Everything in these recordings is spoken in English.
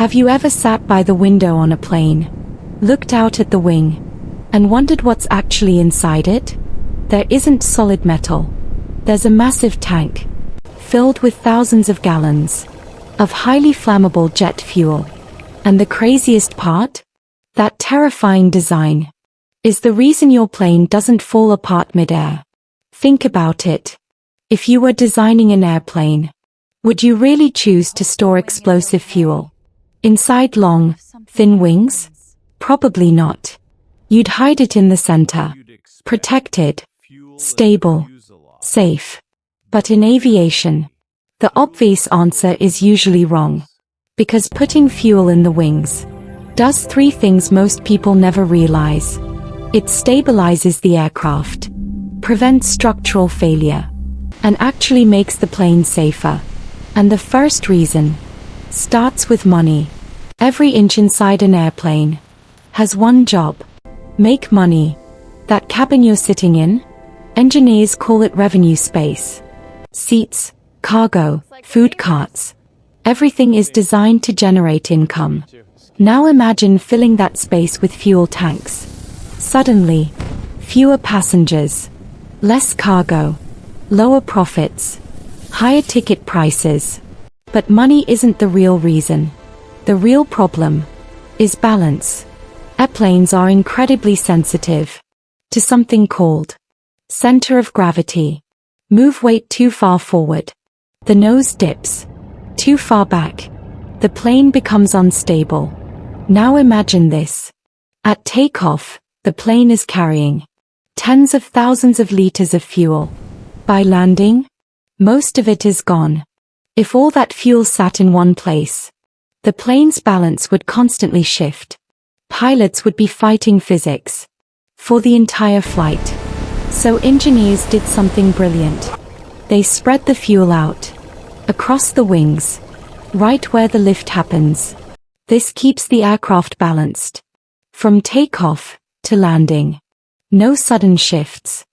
Have you ever sat by the window on a plane, looked out at the wing, and wondered what's actually inside it? There isn't solid metal. There's a massive tank, filled with thousands of gallons of highly flammable jet fuel. And the craziest part? That terrifying design is the reason your plane doesn't fall apart mid-air. Think about it. If you were designing an airplane, would you really choose to store explosive fuel inside long, thin wings? Probably not. You'd hide it in the center, protected, stable, safe. But in aviation, the obvious answer is usually wrong. Because putting fuel in the wings does three things most people never realize. It stabilizes the aircraft, prevents structural failure, and actually makes the plane safer. And the first reason starts with money. Every inch inside an airplane has one job: make money. That cabin you're sitting in? Engineers call it revenue space. Seats, cargo, food carts. Everything is designed to generate income. Now imagine filling that space with fuel tanks. Suddenly, fewer passengers, less cargo, lower profits, higher ticket prices. But money isn't the real reason. The real problem is balance. Airplanes are incredibly sensitive to something called center of gravity. Move weight too far forward, the nose dips. Too far back, the plane becomes unstable. Now imagine this. At takeoff, the plane is carrying tens of thousands of liters of fuel. By landing, most of it is gone. If all that fuel sat in one place, the plane's balance would constantly shift. Pilots would be fighting physics for the entire flight. So engineers did something brilliant. They spread the fuel out across the wings, right where the lift happens. This keeps the aircraft balanced from takeoff to landing. No sudden shifts,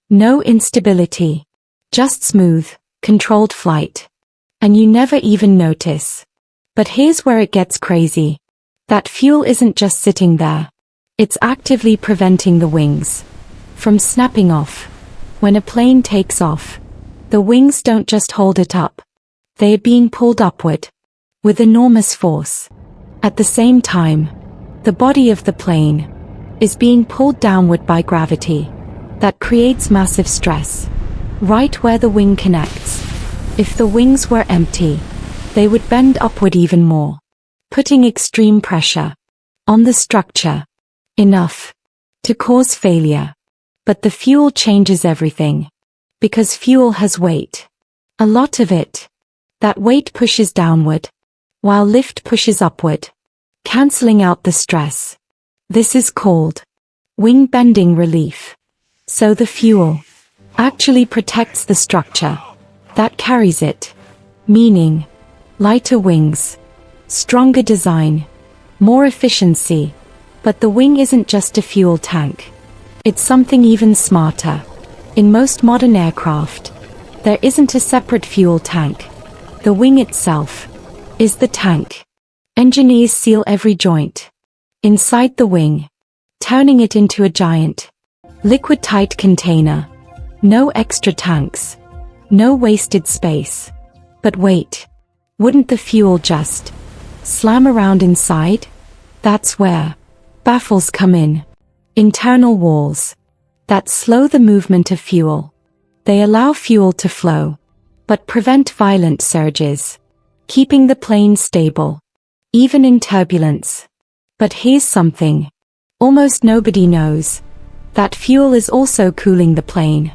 no instability, just smooth, controlled flight. And you never even notice. But here's where it gets crazy. That fuel isn't just sitting there. It's actively preventing the wings from snapping off. When a plane takes off, the wings don't just hold it up. They are being pulled upward with enormous force. At the same time, the body of the plane is being pulled downward by gravity. That creates massive stress right where the wing connects. If the wings were empty, they would bend upward even more, putting extreme pressure on the structure, enough to cause failure. But the fuel changes everything, because fuel has weight. A lot of it. That weight pushes downward, while lift pushes upward, canceling out the stress. This is called wing bending relief. So the fuel actually protects the structure that carries it, meaning lighter wings, stronger design, more efficiency. But the wing isn't just a fuel tank. It's something even smarter. In most modern aircraft, there isn't a separate fuel tank. The wing itself is the tank. Engineers seal every joint inside the wing, turning it into a giant, liquid-tight container. No extra tanks, no wasted space. But wait, wouldn't the fuel just slam around inside? That's where baffles come in. Internal walls that slow the movement of fuel. They allow fuel to flow, but prevent violent surges, keeping the plane stable, even in turbulence. But here's something almost nobody knows. That fuel is also cooling the plane.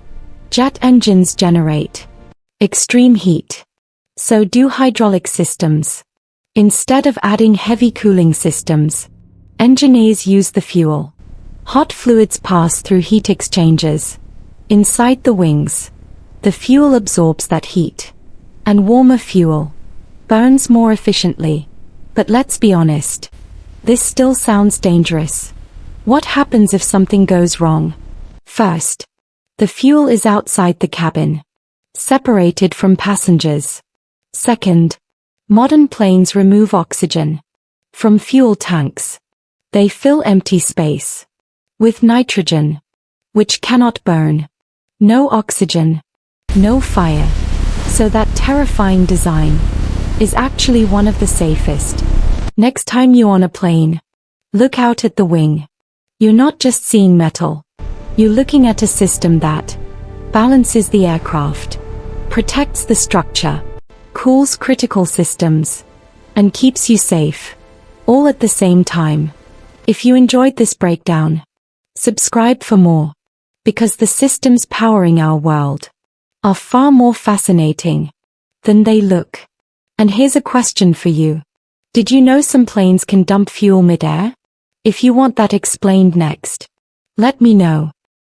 Jet engines generate extreme heat. So do hydraulic systems. Instead of adding heavy cooling systems, engineers use the fuel. Hot fluids pass through heat exchangers inside the wings. The fuel absorbs that heat, and warmer fuel burns more efficiently. But let's be honest, this still sounds dangerous. What happens if something goes wrong? First, the fuel is outside the cabin, separated from passengers. Second, modern planes remove oxygen from fuel tanks. They fill empty space with nitrogen, which cannot burn. No oxygen, no fire. So that terrifying design is actually one of the safest. Next time you're on a plane, look out at the wing. You're not just seeing metal. You're looking at a system that balances the aircraft, protects the structure, cools critical systems, and keeps you safe, all at the same time. If you enjoyed this breakdown, subscribe for more, because the systems powering our world are far more fascinating than they look. And here's a question for you. Did you know some planes can dump fuel mid-air? If you want that explained next, let me know.